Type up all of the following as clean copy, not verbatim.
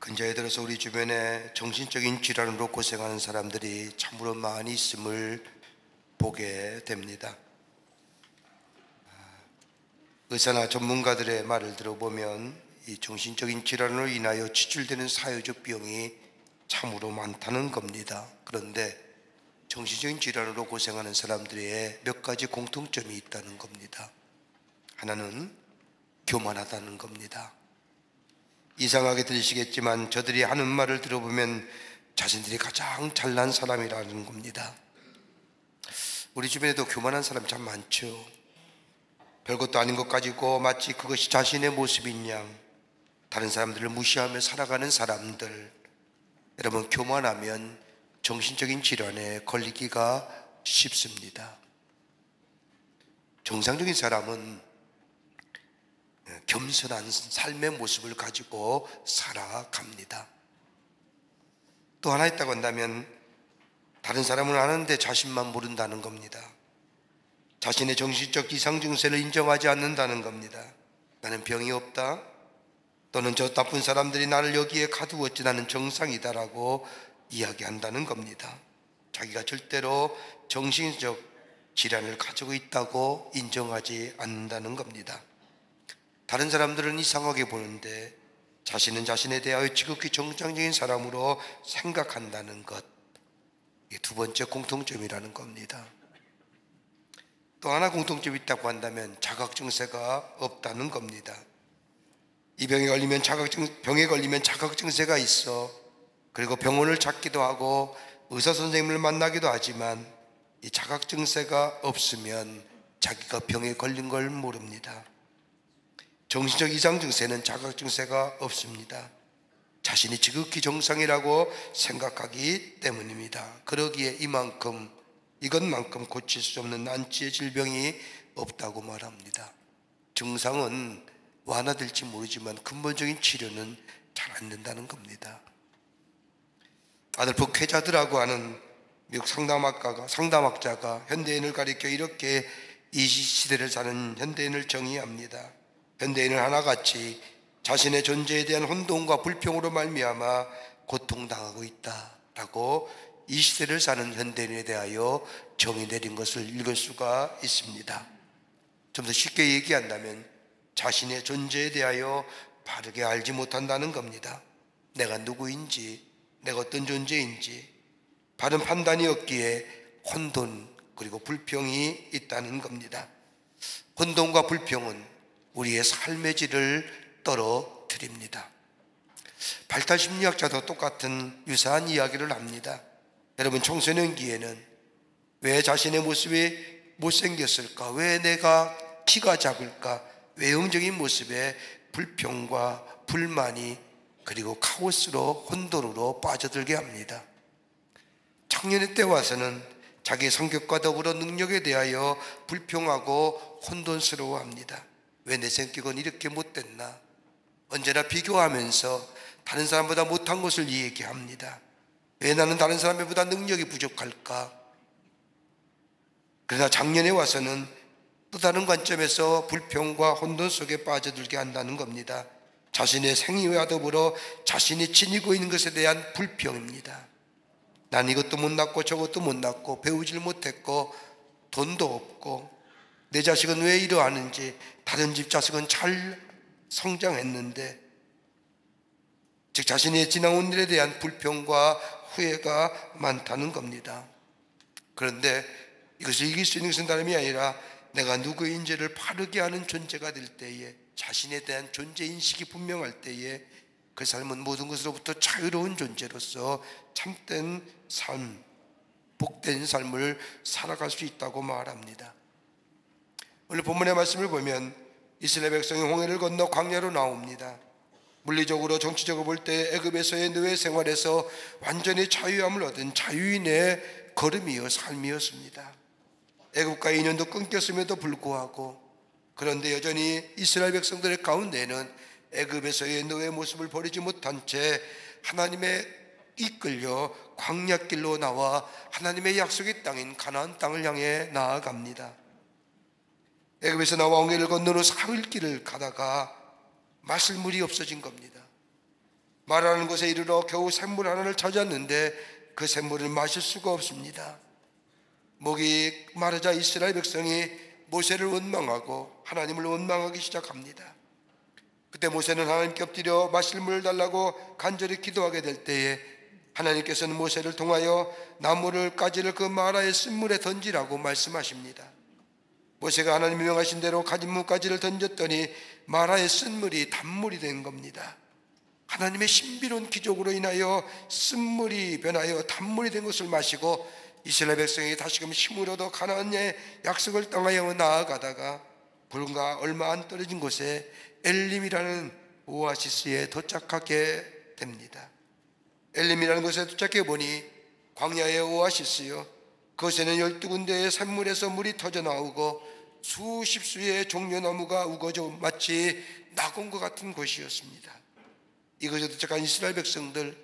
근자에 들어서 우리 주변에 정신적인 질환으로 고생하는 사람들이 참으로 많이 있음을 보게 됩니다. 의사나 전문가들의 말을 들어보면 이 정신적인 질환으로 인하여 치출되는 사회적 비용이 참으로 많다는 겁니다. 그런데 정신적인 질환으로 고생하는 사람들의 몇 가지 공통점이 있다는 겁니다. 하나는 교만하다는 겁니다. 이상하게 들리시겠지만 저들이 하는 말을 들어보면 자신들이 가장 잘난 사람이라는 겁니다. 우리 주변에도 교만한 사람 참 많죠. 별것도 아닌 것 가지고 마치 그것이 자신의 모습인 양 다른 사람들을 무시하며 살아가는 사람들. 여러분, 교만하면 정신적인 질환에 걸리기가 쉽습니다. 정상적인 사람은 겸손한 삶의 모습을 가지고 살아갑니다. 또 하나 있다고 한다면 다른 사람은 아는데 자신만 모른다는 겁니다. 자신의 정신적 이상 증세를 인정하지 않는다는 겁니다. 나는 병이 없다, 또는 저 나쁜 사람들이 나를 여기에 가두었지 나는 정상이다라고 이야기한다는 겁니다. 자기가 절대로 정신적 질환을 가지고 있다고 인정하지 않는다는 겁니다. 다른 사람들은 이상하게 보는데 자신은 자신에 대하여 지극히 정상적인 사람으로 생각한다는 것, 이게 두 번째 공통점이라는 겁니다. 또 하나 공통점이 있다고 한다면 자각 증세가 없다는 겁니다. 이 병에 걸리면 자각 증세가 있어. 그리고 병원을 찾기도 하고 의사 선생님을 만나기도 하지만 이 자각 증세가 없으면 자기가 병에 걸린 걸 모릅니다. 정신적 이상 증세는 자각 증세가 없습니다. 자신이 지극히 정상이라고 생각하기 때문입니다. 그러기에 이것만큼 고칠 수 없는 난치의 질병이 없다고 말합니다. 증상은 완화될지 모르지만 근본적인 치료는 잘 안 된다는 겁니다. 아들포 쾌자드라고 하는 미국 상담학자가 현대인을 가리켜 이렇게 이 시대를 사는 현대인을 정의합니다. 현대인은 하나같이 자신의 존재에 대한 혼돈과 불평으로 말미암아 고통당하고 있다라고 이 시대를 사는 현대인에 대하여 정의 내린 것을 읽을 수가 있습니다. 좀 더 쉽게 얘기한다면 자신의 존재에 대하여 바르게 알지 못한다는 겁니다. 내가 누구인지, 내가 어떤 존재인지 바른 판단이 없기에 혼돈 그리고 불평이 있다는 겁니다. 혼돈과 불평은 우리의 삶의 질을 떨어뜨립니다. 발달 심리학자도 똑같은 유사한 이야기를 합니다. 여러분, 청소년기에는 왜 자신의 모습이 못생겼을까? 왜 내가 키가 작을까? 외형적인 모습에 불평과 불만이 그리고 카오스로 혼돈으로 빠져들게 합니다. 청년의 때 와서는 자기 성격과 더불어 능력에 대하여 불평하고 혼돈스러워합니다. 왜 내 성격은 이렇게 못됐나? 언제나 비교하면서 다른 사람보다 못한 것을 얘기합니다. 왜 나는 다른 사람보다 능력이 부족할까? 그러나 작년에 와서는 또 다른 관점에서 불평과 혼돈 속에 빠져들게 한다는 겁니다. 자신의 생애와 더불어 자신이 지니고 있는 것에 대한 불평입니다. 난 이것도 못 낳고 저것도 못 낳고 배우질 못했고 돈도 없고 내 자식은 왜 이러하는지, 다른 집 자식은 잘 성장했는데, 즉 자신의 지나온 일에 대한 불평과 후회가 많다는 겁니다. 그런데 이것을 이길 수 있는 것은 다름이 아니라 내가 누구인지를 바르게 아는 존재가 될 때에, 자신에 대한 존재인식이 분명할 때에 그 삶은 모든 것으로부터 자유로운 존재로서 참된 삶, 복된 삶을 살아갈 수 있다고 말합니다. 오늘 본문의 말씀을 보면 이스라엘 백성이 홍해를 건너 광야로 나옵니다. 물리적으로 정치적으로 볼 때 애굽에서의 노예 생활에서 완전히 자유함을 얻은 자유인의 걸음이요 삶이었습니다. 애굽과의 인연도 끊겼음에도 불구하고, 그런데 여전히 이스라엘 백성들의 가운데에는 애굽에서의 노예 모습을 버리지 못한 채 하나님의 이끌려 광야길로 나와 하나님의 약속의 땅인 가나안 땅을 향해 나아갑니다. 애굽에서 나와 홍해를 건너는 사흘 길을 가다가 마실 물이 없어진 겁니다. 마라라는 곳에 이르러 겨우 샘물 하나를 찾았는데 그 샘물을 마실 수가 없습니다. 목이 마르자 이스라엘 백성이 모세를 원망하고 하나님을 원망하기 시작합니다. 그때 모세는 하나님께 엎드려 마실 물을 달라고 간절히 기도하게 될 때에 하나님께서는 모세를 통하여 나무를 가지를 그 마라의 쓴물에 던지라고 말씀하십니다. 모세가 하나님이 명하신 대로 가진무 가지를 던졌더니 마라의 쓴물이 단물이 된 겁니다. 하나님의 신비로운 기적으로 인하여 쓴물이 변하여 단물이 된 것을 마시고 이스라엘 백성이 다시금 힘을 얻어 가나안의 약속을 땅하여 나아가다가 불과 얼마 안 떨어진 곳에 엘림이라는 오아시스에 도착하게 됩니다. 엘림이라는 곳에 도착해 보니 광야의 오아시스요, 그곳에는 12군데의 샘물에서 물이 터져 나오고 수십 수의 종려나무가 우거져 마치 낙원과 같은 곳이었습니다. 이곳에 도착한 이스라엘 백성들,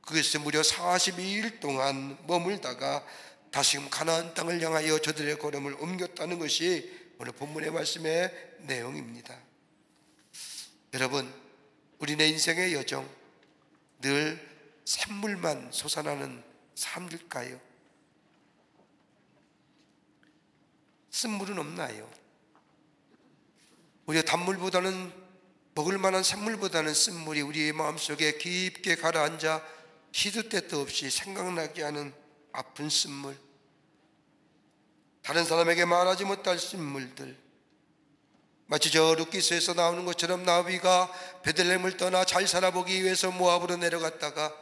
그것에 무려 42일 동안 머물다가 다시금 가나안 땅을 향하여 저들의 걸음을 옮겼다는 것이 오늘 본문의 말씀의 내용입니다. 여러분, 우리네 인생의 여정 늘 샘물만 솟아나는 삶일까요? 쓴물은 없나요? 우리가 단물보다는, 먹을 만한 샘물보다는 쓴물이 우리의 마음속에 깊게 가라앉아 시도 때도 없이 생각나게 하는 아픈 쓴물, 다른 사람에게 말하지 못할 쓴물들, 마치 저 룻기스에서 나오는 것처럼 나비가 베들레헴을 떠나 잘 살아보기 위해서 모압으로 내려갔다가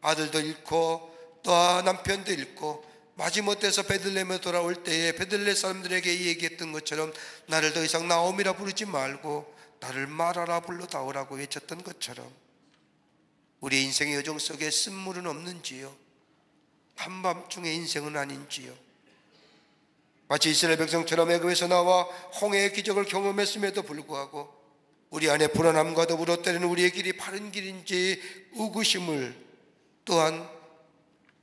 아들도 잃고 또 남편도 잃고 마지못해서 베들레헴에 돌아올 때에 베들레헴 사람들에게 얘기했던 것처럼 나를 더 이상 나옴이라 부르지 말고 나를 마라라 불러다오라고 외쳤던 것처럼 우리 인생의 여정 속에 쓴물은 없는지요? 한밤중의 인생은 아닌지요? 마치 이스라엘 백성처럼 애굽에서 나와 홍해의 기적을 경험했음에도 불구하고 우리 안에 불안함과 더불어 때로는 우리의 길이 바른 길인지 의구심을 또한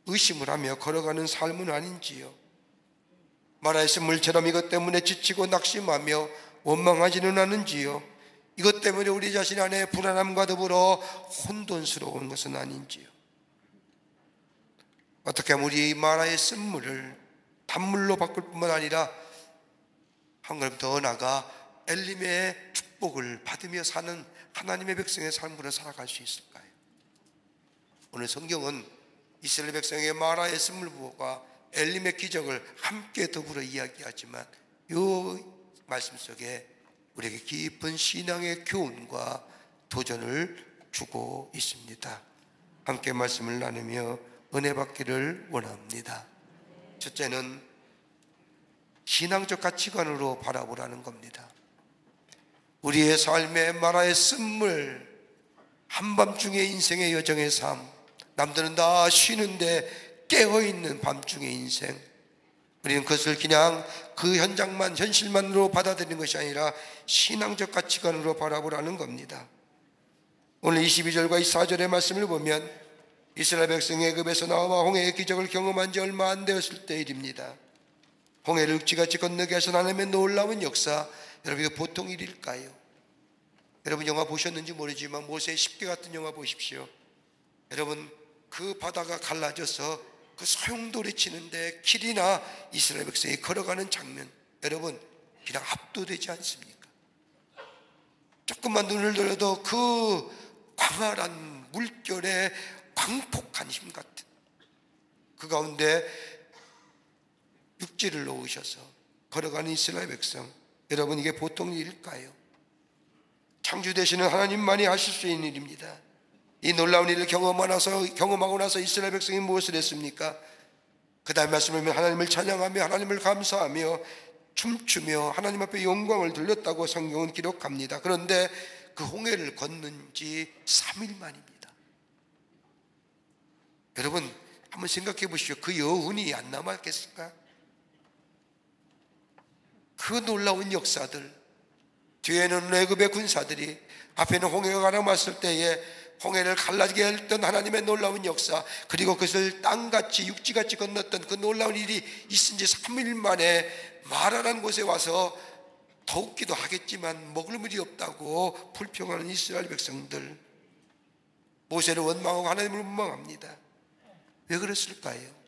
의심을 하며 걸어가는 삶은 아닌지요? 마라의 쓴물처럼 이것 때문에 지치고 낙심하며 원망하지는 않은지요? 이것 때문에 우리 자신 안에 불안함과 더불어 혼돈스러운 것은 아닌지요? 어떻게 하면 우리 마라의 쓴물을 단물로 바꿀 뿐만 아니라 한 걸음 더 나아가 엘림의 축복을 받으며 사는 하나님의 백성의 삶으로 살아갈 수 있을까요? 오늘 성경은 이스라엘 백성의 마라의 쓴물과 엘림의 기적을 함께 더불어 이야기하지만 이 말씀 속에 우리에게 깊은 신앙의 교훈과 도전을 주고 있습니다. 함께 말씀을 나누며 은혜 받기를 원합니다. 첫째는 신앙적 가치관으로 바라보라는 겁니다. 우리의 삶의 마라의 쓴물, 한밤중의 인생의 여정의 삶, 남들은 다 쉬는데 깨어있는 밤중의 인생, 우리는 그것을 그냥 그 현장만, 현실만으로 받아들이는 것이 아니라 신앙적 가치관으로 바라보라는 겁니다. 오늘 22절과 24절의 말씀을 보면 이스라엘 백성이 애굽에서 나와 홍해의 기적을 경험한 지 얼마 안 되었을 때 일입니다. 홍해를 윽지같이 건너게 하신 하나님의 놀라운 역사, 여러분 이거 보통 일일까요? 여러분 영화 보셨는지 모르지만 모세의 10개 같은 영화 보십시오. 여러분 그 바다가 갈라져서 그 소용돌이 치는데 길이나 이스라엘 백성이 걸어가는 장면, 여러분 그냥 압도되지 않습니까? 조금만 눈을 들어도 그 광활한 물결에 광폭한 힘 같은 그 가운데 육지를 놓으셔서 걸어가는 이스라엘 백성, 여러분 이게 보통 일일까요? 창조 되시는 하나님만이 하실 수 있는 일입니다. 이 놀라운 일을 경험하고 나서 이스라엘 백성이 무엇을 했습니까? 그 다음 말씀을 보면 하나님을 찬양하며 하나님을 감사하며 춤추며 하나님 앞에 영광을 돌렸다고 성경은 기록합니다. 그런데 그 홍해를 건넌 지 3일 만입니다. 여러분 한번 생각해 보시오. 그 여운이 안 남았겠습니까? 그 놀라운 역사들, 뒤에는 애굽의 군사들이, 앞에는 홍해가 가라앉았을 때에 홍해를 갈라지게 했던 하나님의 놀라운 역사, 그리고 그것을 땅같이 육지같이 건넜던 그 놀라운 일이 있은 지 3일 만에 마라라는 곳에 와서 더욱기도 하겠지만 먹을 물이 없다고 불평하는 이스라엘 백성들, 모세를 원망하고 하나님을 원망합니다. 왜 그랬을까요?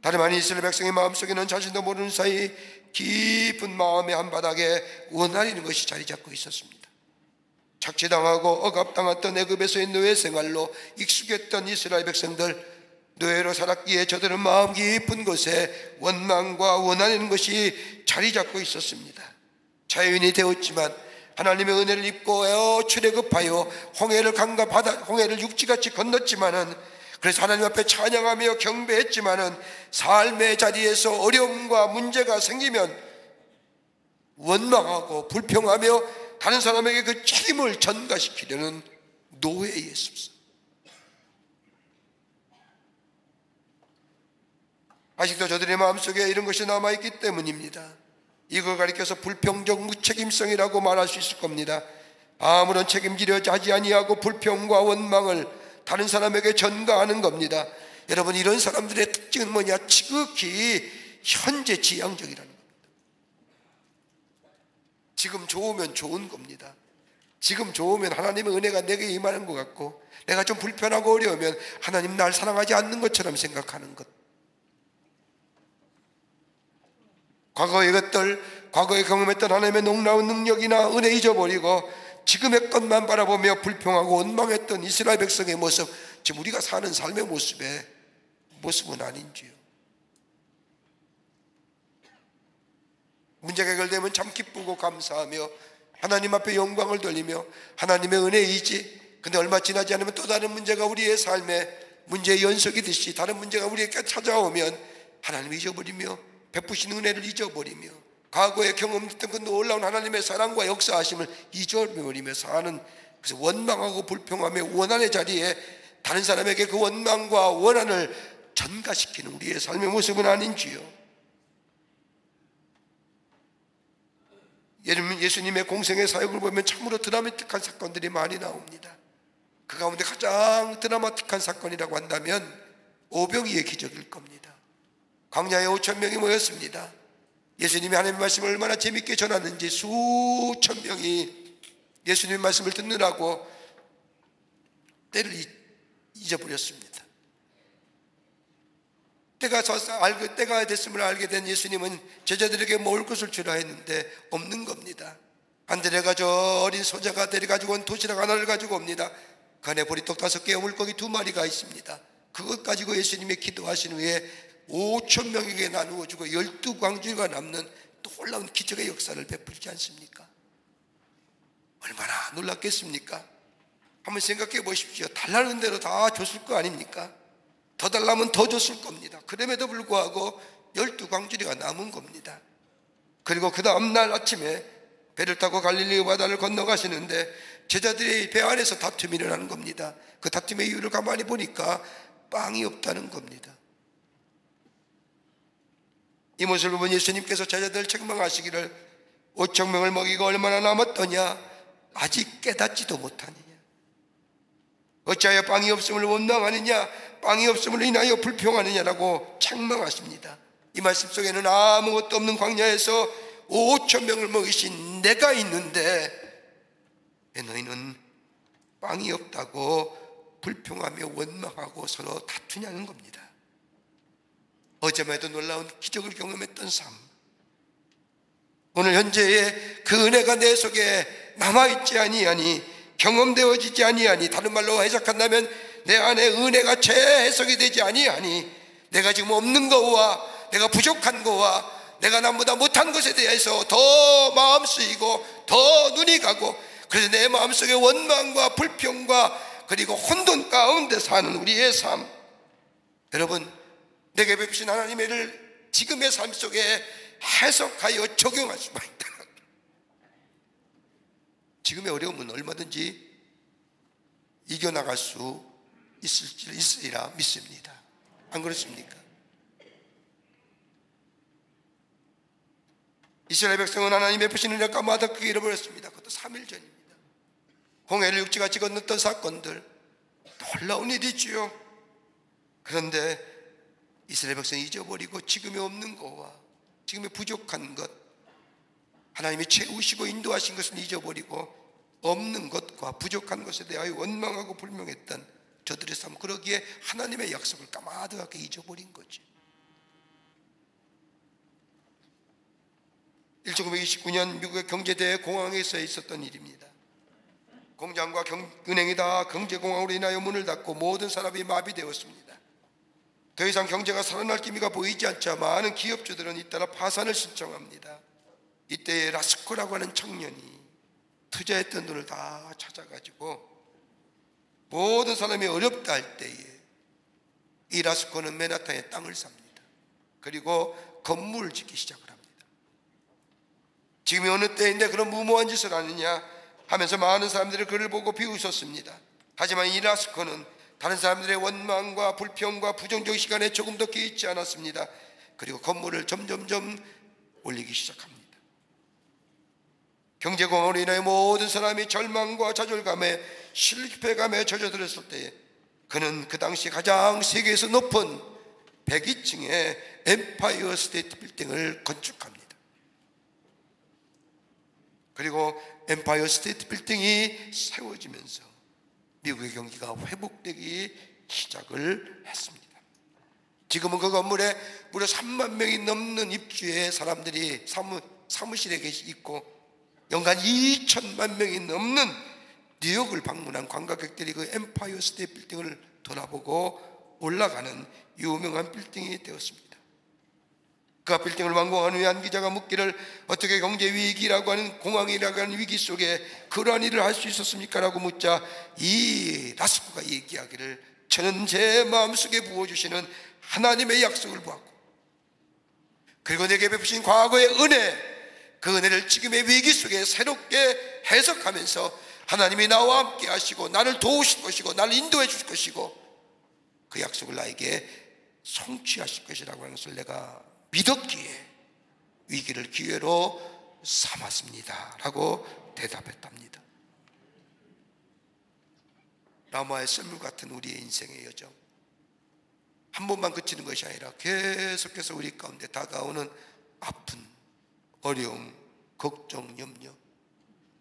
다름 아닌 이스라엘 백성의 마음속에는 자신도 모르는 사이 깊은 마음의 한바닥에 원한이라는 것이 자리 잡고 있었습니다. 착취당하고 억압당했던 애굽에서의 노예 생활로 익숙했던 이스라엘 백성들, 노예로 살았기에 저들은 마음 깊은 곳에 원망과 원한이라는 것이 자리 잡고 있었습니다. 자유인이 되었지만 하나님의 은혜를 입고 출애굽하여 홍해를 강과 바다, 홍해를 육지같이 건넜지만은, 그래서 하나님 앞에 찬양하며 경배했지만은 삶의 자리에서 어려움과 문제가 생기면 원망하고 불평하며 다른 사람에게 그 책임을 전가시키려는 노예의 습성. 아직도 저들의 마음속에 이런 것이 남아있기 때문입니다. 이걸 가리켜서 불평적 무책임성이라고 말할 수 있을 겁니다. 아무런 책임지려 하지 아니하고 불평과 원망을 다른 사람에게 전가하는 겁니다. 여러분, 이런 사람들의 특징은 뭐냐? 지극히 현재 지향적이라는 겁니다. 지금 좋으면 좋은 겁니다. 지금 좋으면 하나님의 은혜가 내게 임하는 것 같고, 내가 좀 불편하고 어려우면 하나님 날 사랑하지 않는 것처럼 생각하는 것. 과거의 것들, 과거에 경험했던 하나님의 놀라운 능력이나 은혜 잊어버리고 지금의 것만 바라보며 불평하고 원망했던 이스라엘 백성의 모습, 지금 우리가 사는 삶의 모습은 아닌지요. 문제가 해결되면 참 기쁘고 감사하며 하나님 앞에 영광을 돌리며 하나님의 은혜이지, 근데 얼마 지나지 않으면 또 다른 문제가 우리의 삶에 문제의 연속이듯이 다른 문제가 우리에게 찾아오면 하나님을 잊어버리며 베푸신 은혜를 잊어버리며 과거에 경험했던 그 놀라운 하나님의 사랑과 역사하심을 잊어버리며 사는, 그래서 원망하고 불평하며 원한의 자리에 다른 사람에게 그 원망과 원한을 전가시키는 우리의 삶의 모습은 아닌지요. 예수님의 공생의 사역을 보면 참으로 드라마틱한 사건들이 많이 나옵니다. 그 가운데 가장 드라마틱한 사건이라고 한다면 오병이의 기적일 겁니다. 광야에 5,000명이 모였습니다. 예수님이 하나님의 말씀을 얼마나 재밌게 전하는지 수천 명이 예수님의 말씀을 듣느라고 때를 잊어버렸습니다. 때가 됐음을 알게 된 예수님은 제자들에게 먹을 것을 주라 했는데 없는 겁니다. 안드레가 저 어린 소자가 데려가지고 온 도시락 하나를 가지고 옵니다. 그 안에 보리떡 5개와 물고기 2마리가 있습니다. 그것 가지고 예수님이 기도하신 후에 5,000명에게 나누어 주고 12광주가 남는 놀라운 기적의 역사를 베풀지 않습니까? 얼마나 놀랐겠습니까? 한번 생각해 보십시오. 달라는 대로 다 줬을 거 아닙니까? 더 달라면 더 줬을 겁니다. 그럼에도 불구하고 12광주리가 남은 겁니다. 그리고 그 다음날 아침에 배를 타고 갈릴리 바다를 건너가시는데 제자들이 배 안에서 다툼이 일어나는 겁니다. 그 다툼의 이유를 가만히 보니까 빵이 없다는 겁니다. 이 모습을 본 예수님께서 제자들을 책망하시기를 5,000명을 먹이고 얼마나 남았더냐? 아직 깨닫지도 못하느냐? 어찌하여 빵이 없음을 원망하느냐? 빵이 없음을 인하여 불평하느냐라고 책망하십니다. 이 말씀 속에는 아무것도 없는 광야에서 5,000명을 먹이신 내가 있는데 왜 너희는 빵이 없다고 불평하며 원망하고 서로 다투냐는 겁니다. 어제만 해도 놀라운 기적을 경험했던 삶, 오늘 현재의 그 은혜가 내 속에 남아있지 아니하니, 경험되어지지 아니하니, 다른 말로 해석한다면 내 안에 은혜가 재해석이 되지 아니하니, 내가 지금 없는 거와 내가 부족한 거와 내가 남보다 못한 것에 대해서 더 마음 쓰이고 더 눈이 가고, 그래서 내 마음속에 원망과 불평과 그리고 혼돈 가운데 사는 우리의 삶, 여러분, 내게 베푸신 하나님의 일을 지금의 삶 속에 해석하여 적용할 수만 있다. 지금의 어려움은 얼마든지 이겨나갈 수 있으리라 믿습니다. 안 그렇습니까? 이스라엘 백성은 하나님의 베푸신 은혜를 까마득 크게 잃어버렸습니다. 그것도 3일 전입니다. 홍해를 육지같이 건넜던 사건들, 놀라운 일이지요. 그런데 이스라엘 백성이 잊어버리고 지금의 없는 것과 지금의 부족한 것, 하나님이 채우시고 인도하신 것은 잊어버리고 없는 것과 부족한 것에 대하여 원망하고 불명했던 저들의 삶, 그러기에 하나님의 약속을 까마득하게 잊어버린 거지. 1929년 미국의 경제대회 공황에서 있었던 일입니다. 공장과 은행이 다 경제공황으로 인하여 문을 닫고 모든 산업이 마비되었습니다. 더 이상 경제가 살아날 기미가 보이지 않자 많은 기업주들은 잇따라 파산을 신청합니다. 이때 라스코라고 하는 청년이 투자했던 돈을 다 찾아가지고 모든 사람이 어렵다 할 때에 이 라스코는 맨하탄에 땅을 삽니다. 그리고 건물을 짓기 시작을 합니다. 지금이 어느 때인데 그런 무모한 짓을 하느냐 하면서 많은 사람들이 그를 보고 비웃었습니다. 하지만 이 라스코는 다른 사람들의 원망과 불평과 부정적 시간에 조금 더 개의치 않았습니다. 그리고 건물을 점점점 올리기 시작합니다. 경제공황으로 인하여 모든 사람이 절망과 좌절감에 실패감에 젖어들었을 때에 그는 그 당시 가장 세계에서 높은 102층의 엠파이어 스테이트 빌딩을 건축합니다. 그리고 엠파이어 스테이트 빌딩이 세워지면서 미국의 경기가 회복되기 시작을 했습니다. 지금은 그 건물에 무려 3만 명이 넘는 입주의 사람들이 사무실에 있고 연간 2천만 명이 넘는 뉴욕을 방문한 관광객들이 그 엠파이어 스테이트 빌딩을 돌아보고 올라가는 유명한 빌딩이 되었습니다. 그 빌딩을 완공한 후에 한 기자가 묻기를 어떻게 경제 위기라고 하는 공황이라고 하는 위기 속에 그러한 일을 할 수 있었습니까? 라고 묻자 이 라스코가 얘기하기를 저는 제 마음속에 부어주시는 하나님의 약속을 보았고 그리고 내게 베푸신 과거의 은혜, 그 은혜를 지금의 위기 속에 새롭게 해석하면서 하나님이 나와 함께 하시고 나를 도우실 것이고 나를 인도해 주실 것이고 그 약속을 나에게 성취하실 것이라고 하는 것을 내가 믿었기에 위기를 기회로 삼았습니다 라고 대답했답니다. 라마의 썰물 같은 우리의 인생의 여정, 한 번만 그치는 것이 아니라 계속해서 우리 가운데 다가오는 아픈, 어려움, 걱정, 염려.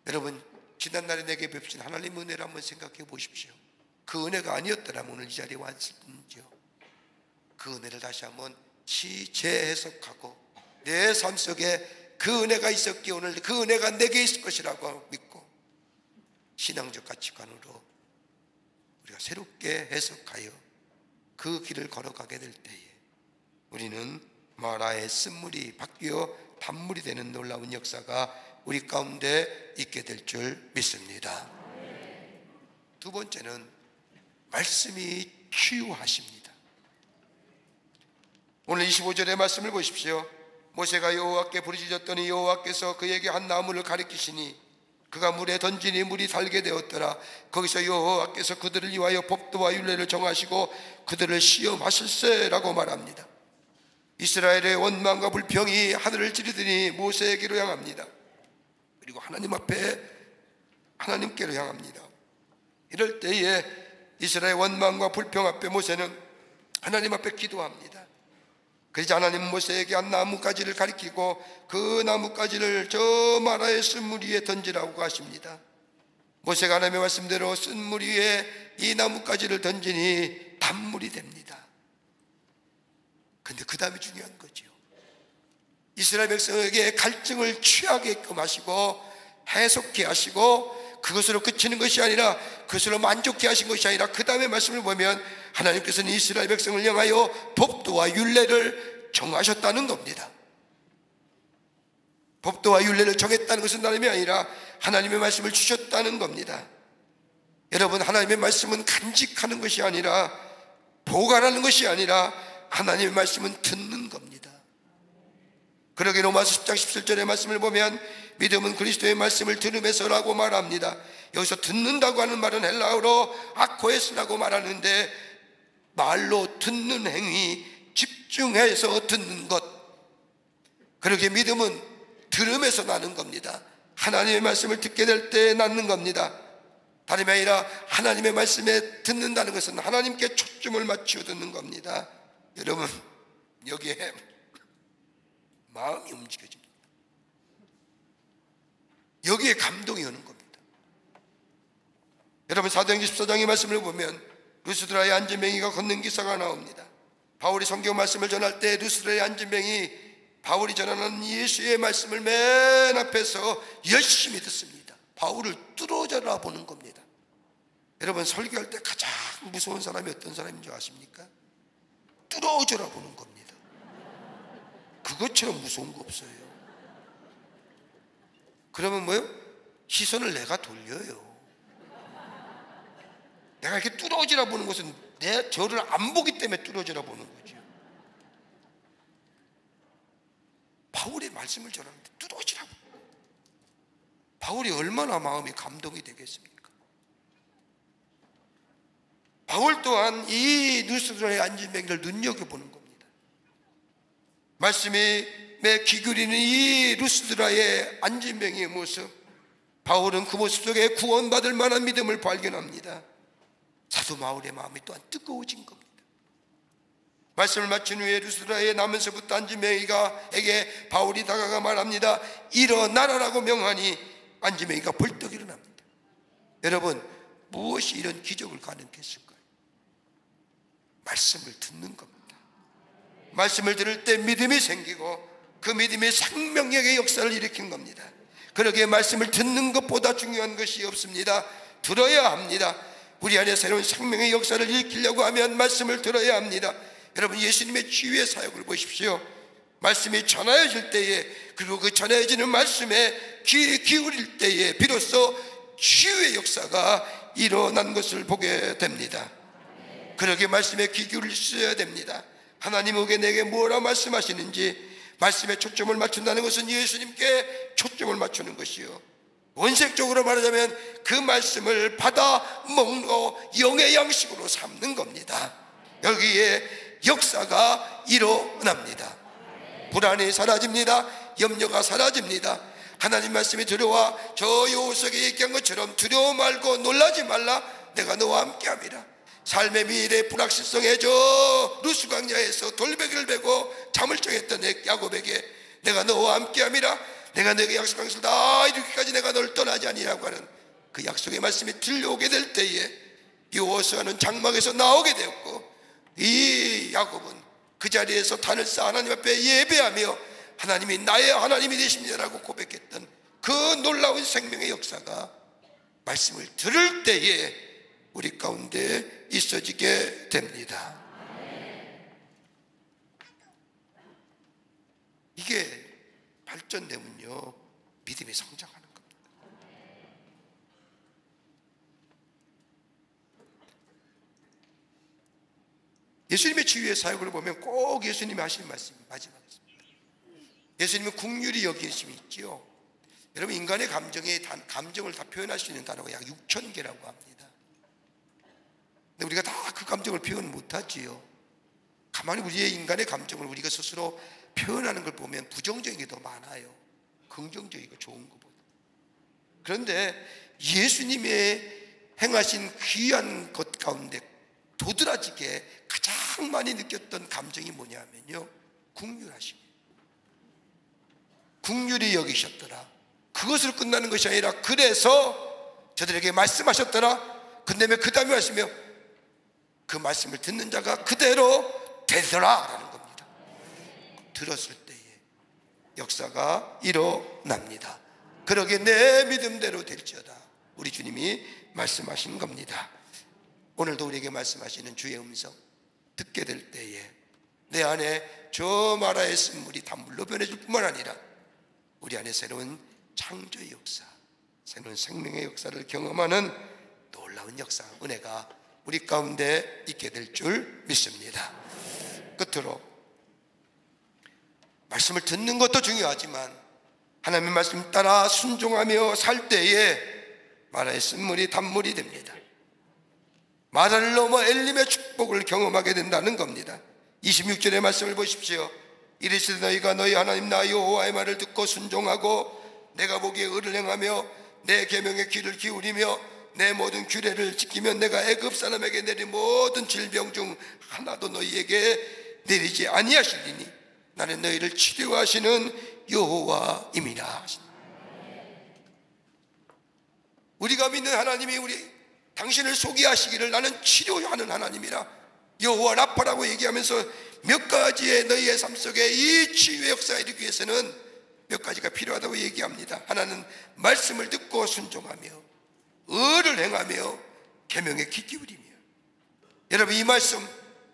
여러분 지난날에 내게 베푸신 하나님 은혜를 한번 생각해 보십시오. 그 은혜가 아니었더라면 오늘 이 자리에 왔을지요. 그 은혜를 다시 한번 재해석하고 내 삶 속에 그 은혜가 있었기에 오늘 그 은혜가 내게 있을 것이라고 믿고 신앙적 가치관으로 우리가 새롭게 해석하여 그 길을 걸어가게 될 때에 우리는 마라의 쓴물이 바뀌어 단물이 되는 놀라운 역사가 우리 가운데 있게 될 줄 믿습니다. 두 번째는 말씀이 치유하십니다. 오늘 25절의 말씀을 보십시오. 모세가 여호와께 부르짖었더니 여호와께서 그에게 한 나무를 가리키시니 그가 물에 던지니 물이 달게 되었더라. 거기서 여호와께서 그들을 위하여 법도와 율례를 정하시고 그들을 시험하실세라고 말합니다. 이스라엘의 원망과 불평이 하늘을 찌르더니 모세에게로 향합니다. 그리고 하나님 앞에 하나님께로 향합니다. 이럴 때에 이스라엘 원망과 불평 앞에 모세는 하나님 앞에 기도합니다. 그러자 하나님 모세에게 한 나뭇가지를 가리키고 그 나뭇가지를 저 마라의 쓴물 위에 던지라고 하십니다. 모세가 하나님의 말씀대로 쓴물 위에 이 나뭇가지를 던지니 단물이 됩니다. 근데 그 다음이 중요한 거죠. 이스라엘 백성에게 갈증을 취하게끔 하시고 해석케 하시고 그것으로 그치는 것이 아니라 그것으로 만족케 하신 것이 아니라 그 다음에 말씀을 보면 하나님께서는 이스라엘 백성을 향하여 법도와 율례를 정하셨다는 겁니다. 법도와 율례를 정했다는 것은 다름이 아니라 하나님의 말씀을 주셨다는 겁니다. 여러분, 하나님의 말씀은 간직하는 것이 아니라 보관하는 것이 아니라 하나님의 말씀은 듣는 겁니다. 그러게 로마서 10장 17절의 말씀을 보면 믿음은 그리스도의 말씀을 들음에서라고 말합니다. 여기서 듣는다고 하는 말은 헬라어로 아코에스라고 말하는데 말로 듣는 행위, 집중해서 듣는 것. 그러게 믿음은 들음에서 나는 겁니다. 하나님의 말씀을 듣게 될 때 낳는 겁니다. 다름이 아니라 하나님의 말씀에 듣는다는 것은 하나님께 초점을 맞추어 듣는 겁니다. 여러분, 여기에 마음이 움직여집니다. 여기에 감동이 오는 겁니다. 여러분, 사도행전 14장의 말씀을 보면 루스드라의 안진뱅이가 걷는 기사가 나옵니다. 바울이 성경 말씀을 전할 때 루스드라의 안진뱅이 바울이 전하는 예수의 말씀을 맨 앞에서 열심히 듣습니다. 바울을 뚫어져라 보는 겁니다. 여러분, 설교할 때 가장 무서운 사람이 어떤 사람인 줄 아십니까? 뚫어져라 보는 겁니다. 그것처럼 무서운 거 없어요. 그러면 뭐요? 시선을 내가 돌려요. 내가 이렇게 뚫어지라 보는 것은 저를 안 보기 때문에 뚫어지라 보는 거죠. 바울의 말씀을 전하는데 뚫어지라고. 바울이 얼마나 마음이 감동이 되겠습니까? 바울 또한 이 루스드라의 안진뱅이를 눈여겨보는 겁니다. 말씀에 귀 기울이는 이 루스드라의 안진뱅이의 모습, 바울은 그 모습 속에 구원받을 만한 믿음을 발견합니다. 사도 바울의 마음이 또한 뜨거워진 겁니다. 말씀을 마친 후에 루스드라에 나면서부터 안진뱅이에게 바울이 다가가 말합니다. 일어나라라고 명하니 안진뱅이가 벌떡 일어납니다. 여러분, 무엇이 이런 기적을 가능했을까요? 말씀을 듣는 겁니다. 말씀을 들을 때 믿음이 생기고 그 믿음이 생명력의 역사를 일으킨 겁니다. 그러기에 말씀을 듣는 것보다 중요한 것이 없습니다. 들어야 합니다. 우리 안에 새로운 생명의 역사를 일으키려고 하면 말씀을 들어야 합니다. 여러분, 예수님의 치유의 사역을 보십시오. 말씀이 전하여질 때에, 그리고 그 전하여지는 말씀에 귀 기울일 때에 비로소 치유의 역사가 일어난 것을 보게 됩니다. 그러기에 말씀에 귀 기울이셔야 됩니다. 하나님에게 내게 뭐라 말씀하시는지 말씀에 초점을 맞춘다는 것은 예수님께 초점을 맞추는 것이요, 원색적으로 말하자면 그 말씀을 받아 먹고 영의 양식으로 삼는 겁니다. 여기에 역사가 일어납니다. 불안이 사라집니다. 염려가 사라집니다. 하나님 말씀이 들어와 저 요셉에게 얘기한 것처럼 두려워 말고 놀라지 말라, 내가 너와 함께함이라. 삶의 미래 불확실성에 저 루스 광야에서 돌베개를 베고 잠을 청했던 야곱에게 내가 너와 함께함이라, 내가 너에게 약속한 것을 다 이루기까지 내가 너를 떠나지 아니라고 하는 그 약속의 말씀이 들려오게 될 때에 여호수아는 장막에서 나오게 되었고, 이 야곱은 그 자리에서 단을 쌓아 하나님 앞에 예배하며 하나님이 나의 하나님이 되십니다라고 고백했던 그 놀라운 생명의 역사가 말씀을 들을 때에 우리 가운데 있어지게 됩니다. 이게 발전되면요, 믿음이 성장하는 겁니다. 예수님의 치유의 사역을 보면 꼭 예수님이 하시는 말씀이 마지막에 있습니다. 예수님은 긍휼히 여기심이 있지요. 여러분, 인간의 감정을 다 표현할 수 있는 단어가 약 6,000개라고 합니다. 근데 우리가 다 그 감정을 표현 못하지요. 가만히 우리의 인간의 감정을 우리가 스스로 표현하는 걸 보면 부정적인 게 더 많아요. 긍정적이고 좋은 것보다. 그런데 예수님의 행하신 귀한 것 가운데 도드라지게 가장 많이 느꼈던 감정이 뭐냐면요, 긍휼하심이에요. 긍휼히 여기셨더라. 그것으로 끝나는 것이 아니라 그래서 저들에게 말씀하셨더라. 근데 그 다음에 하시며 그 말씀을 듣는 자가 그대로 되더라 라는 겁니다. 들었을 때에 역사가 일어납니다. 그러기에 내 믿음대로 될지어다, 우리 주님이 말씀하신 겁니다. 오늘도 우리에게 말씀하시는 주의 음성 듣게 될 때에 내 안에 저 마라의 쓴물이 단물로 변해질 뿐만 아니라 우리 안에 새로운 창조의 역사, 새로운 생명의 역사를 경험하는 놀라운 역사, 은혜가 우리 가운데 있게 될 줄 믿습니다. 끝으로 말씀을 듣는 것도 중요하지만 하나님의 말씀 따라 순종하며 살 때에 마라의 쓴물이 단물이 됩니다. 마라를 넘어 엘림의 축복을 경험하게 된다는 겁니다. 26절의 말씀을 보십시오. 이르시되 너희가 너희 하나님 나 여호와의 말을 듣고 순종하고 내가 보기에 의를 행하며 내 계명에 귀를 기울이며 내 모든 규례를 지키면 내가 애굽 사람에게 내린 모든 질병 중 하나도 너희에게 내리지 아니하시리니 나는 너희를 치료하시는 여호와임이라. 우리가 믿는 하나님이 당신을 소개하시기를 나는 치료하는 하나님이라 여호와 라파라고 얘기하면서 몇 가지의 너희의 삶 속에 이 치유의 역사가 일으키기 위해서는 몇 가지가 필요하다고 얘기합니다. 하나는 말씀을 듣고 순종하며 의를 행하며 계명에 귀 기울이며. 여러분, 이 말씀,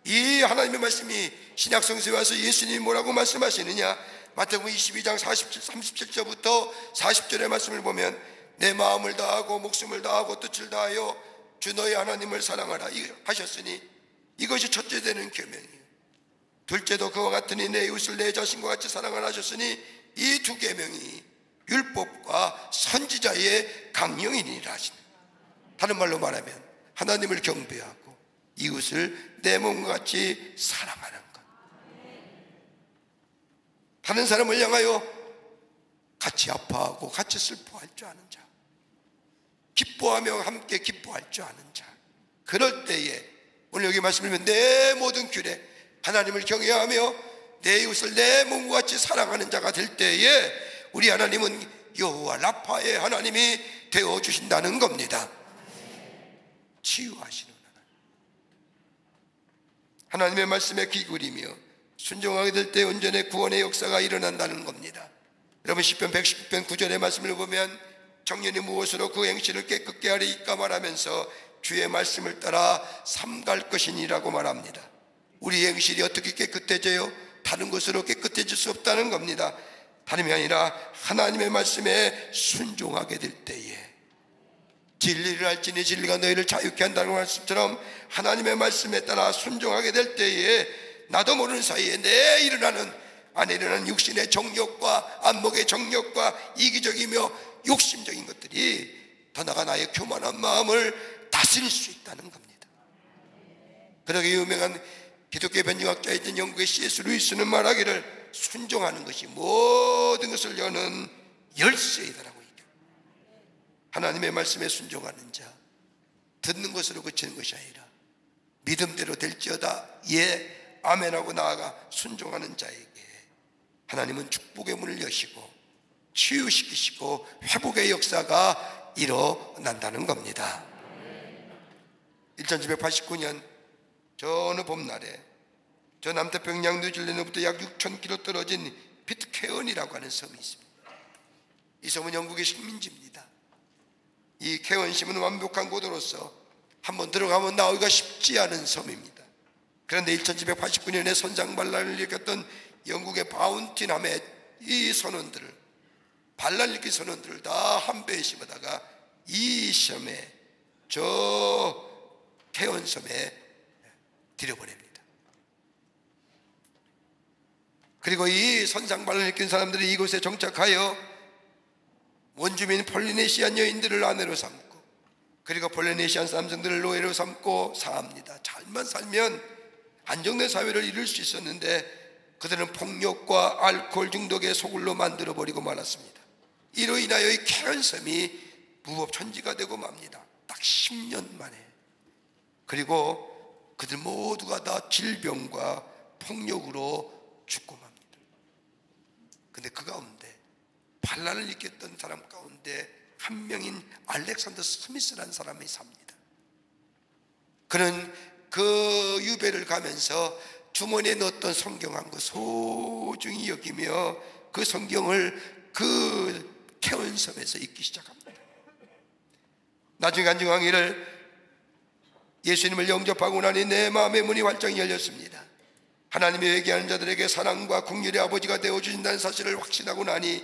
이 하나님의 말씀이 신약 성서에 와서 예수님이 뭐라고 말씀하시느냐? 마태복음 22장 37절부터 40절의 말씀을 보면 내 마음을 다하고 목숨을 다하고 뜻을 다하여 주 너희 하나님을 사랑하라 하셨으니 이것이 첫째 되는 계명이에요. 둘째도 그와 같으니 내 이웃을 내 자신과 같이 사랑하라 하셨으니 이 두 계명이 율법과 선지자의 강령이니라 하시네. 다른 말로 말하면 하나님을 경배하고 이웃을 내 몸과 같이 사랑하는 것. 다른 사람을 향하여 같이 아파하고 같이 슬퍼할 줄 아는 자, 기뻐하며 함께 기뻐할 줄 아는 자. 그럴 때에 오늘 여기 말씀을 보면 내 모든 길에 하나님을 경외하며 내 이웃을 내 몸과 같이 사랑하는 자가 될 때에 우리 하나님은 여호와 라파의 하나님이 되어주신다는 겁니다. 치유하시는 하나님의 말씀에 귀 기울이며 순종하게 될 때 온전히 구원의 역사가 일어난다는 겁니다. 여러분, 시편 119편 9절의 말씀을 보면 청년이 무엇으로 그 행실을 깨끗게 하리이까 말하면서 주의 말씀을 따라 삼갈 것이니라고 말합니다. 우리 행실이 어떻게 깨끗해져요? 다른 것으로 깨끗해질 수 없다는 겁니다. 다름이 아니라 하나님의 말씀에 순종하게 될 때에 진리를 알지니 진리가 너희를 자유케 한다는 말씀처럼 하나님의 말씀에 따라 순종하게 될 때에 나도 모르는 사이에 내 안에 일어나는 육신의 정욕과 안목의 정욕과 이기적이며 욕심적인 것들이 더 나아가 나의 교만한 마음을 다스릴 수 있다는 겁니다. 그러게 유명한 기독교 변증학자였던 영국의 C.S. 루이스는 말하기를 순종하는 것이 모든 것을 여는 열쇠이다라고 얘기합니다. 하나님의 말씀에 순종하는 자, 듣는 것으로 그치는 것이 아니라 믿음대로 될지어다 예 아멘하고 나아가 순종하는 자에게 하나님은 축복의 문을 여시고 치유시키시고 회복의 역사가 일어난다는 겁니다. 1789년 저 어느 봄날에 저 남태평양 뉴질랜드부터 약 6,000km 떨어진 피트케언이라고 하는 섬이 있습니다. 이 섬은 영국의 식민지입니다. 이 케언심은 완벽한 고도로서 한번 들어가면 나오기가 쉽지 않은 섬입니다. 그런데 1789년에 선장반란을 일으켰던 영국의 바운티남의 이 선원들을, 반란 일으킨 선원들을 다 한 배에 심어다가 이 섬에, 저 케언섬에 들여보냅니다. 그리고 이 선장반란을 일으킨 사람들이 이곳에 정착하여 원주민 폴리네시안 여인들을 아내로 삼고 그리고 폴리네시안 사람들을 노예로 삼고 사합니다. 잘만 살면 안정된 사회를 이룰 수 있었는데 그들은 폭력과 알코올 중독에 소굴로 만들어버리고 말았습니다. 이로 인하여 이 케언섬이 무법천지가 되고 맙니다. 딱 10년 만에. 그리고 그들 모두가 다 질병과 폭력으로 죽고 맙니다. 근데 그 가운데 반란을 일으켰던 사람 가운데 한 명인 알렉산더 스미스라는 사람이 삽니다. 그는 그 유배를 가면서 주머니에 넣었던 성경 한 권 소중히 여기며 그 성경을 그 케언섬에서 읽기 시작합니다. 나중에 간증하기를 예수님을 영접하고 나니 내 마음의 문이 활짝 열렸습니다. 하나님이 회개하는 자들에게 사랑과 긍휼의 아버지가 되어주신다는 사실을 확신하고 나니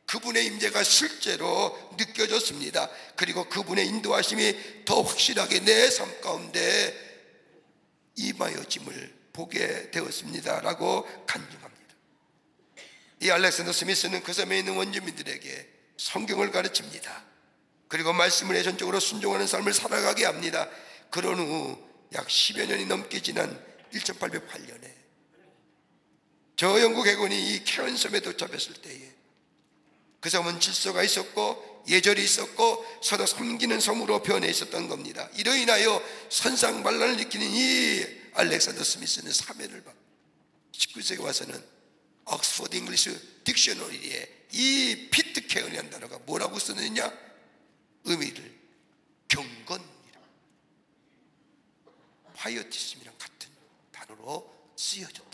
그분의 임재가 실제로 느껴졌습니다. 그리고 그분의 인도하심이 더 확실하게 내 삶 가운데 임하여짐을 보게 되었습니다 라고 간증합니다. 이 알렉산더 스미스는 그 섬에 있는 원주민들에게 성경을 가르칩니다. 그리고 말씀을 예전적으로 순종하는 삶을 살아가게 합니다. 그런 후 약 10여 년이 넘게 지난 1808년에 저 영국 해군이 이 케언섬에 도착했을 때에 그 섬은 질서가 있었고 예절이 있었고 서로 섬기는 섬으로 변해 있었던 겁니다. 이로 인하여 선상반란을 일으키는 이 알렉산더 스미스는 사면을 받고 19세기 와서는 옥스퍼드 잉글리시 딕셔너리에 이 피트케언이라는 단어가 뭐라고 쓰느냐? 의미를 경건이라. 하이어티즘이랑 같은 단어로 쓰여졌다.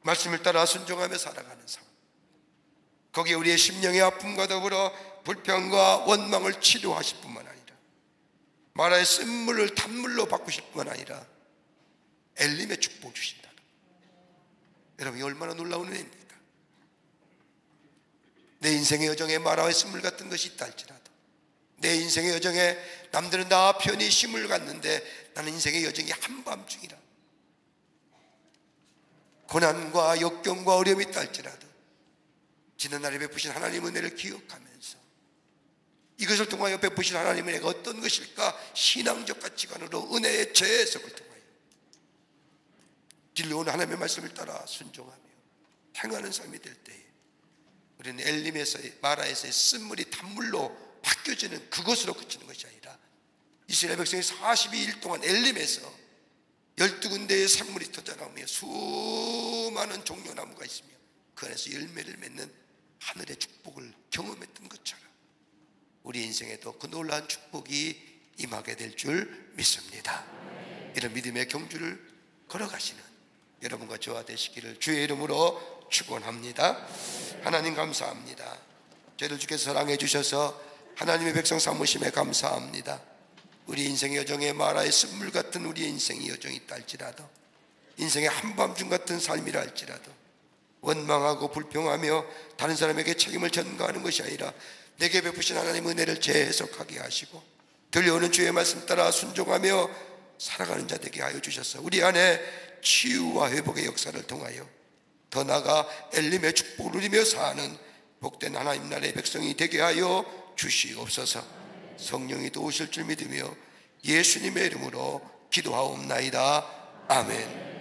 말씀을 따라 순종하며 살아가는 삶, 거기에 우리의 심령의 아픔과 더불어 불평과 원망을 치료하실 뿐만 아니라 마라의 쓴물을 단물로 바꾸실 뿐만 아니라 엘림의 축복 주신다. 여러분, 이 얼마나 놀라운 은혜입니까? 내 인생의 여정에 마라의 쓴물 같은 것이 있다 할지라도, 내 인생의 여정에 남들은 다 편히 쉼을 갖는데 나는 인생의 여정이 한밤중이라, 고난과 역경과 어려움이 있다 할지라도 지난날에 베푸신 하나님의 은혜를 기억하면서 이것을 통하여 베푸신 하나님의 은혜가 어떤 것일까 신앙적 가치관으로 은혜의 재해석을 통하여 들려오는 하나님의 말씀을 따라 순종하며 행하는 삶이 될 때에 우리는 엘림에서의 마라에서의 쓴물이 단물로 바뀌어지는 그것으로 그치는 것이 아니라 이스라엘 백성이 42일 동안 엘림에서 12군데의 산물이 터져나오며 수많은 종려나무가 있으며 그 안에서 열매를 맺는 하늘의 축복을 경험했던 것처럼 우리 인생에도 그 놀라운 축복이 임하게 될 줄 믿습니다. 이런 믿음의 경주를 걸어가시는 여러분과 저와 되시기를 주의 이름으로 축원합니다. 하나님 감사합니다. 저희를 주께서 사랑해 주셔서 하나님의 백성 삼으심에 감사합니다. 우리 인생의 여정에 마라의 쓴물 같은 우리의 인생의 여정이 있다 할지라도, 인생의 한밤중 같은 삶이라 할지라도 원망하고 불평하며 다른 사람에게 책임을 전가하는 것이 아니라 내게 베푸신 하나님의 은혜를 재해석하게 하시고 들려오는 주의 말씀 따라 순종하며 살아가는 자 되게 하여 주셔서 우리 안에 치유와 회복의 역사를 통하여 더 나아가 엘림의 축복을 누리며 사는 복된 하나님 나라의 백성이 되게 하여 주시옵소서. 성령이 도우실 줄 믿으며 예수님의 이름으로 기도하옵나이다. 아멘.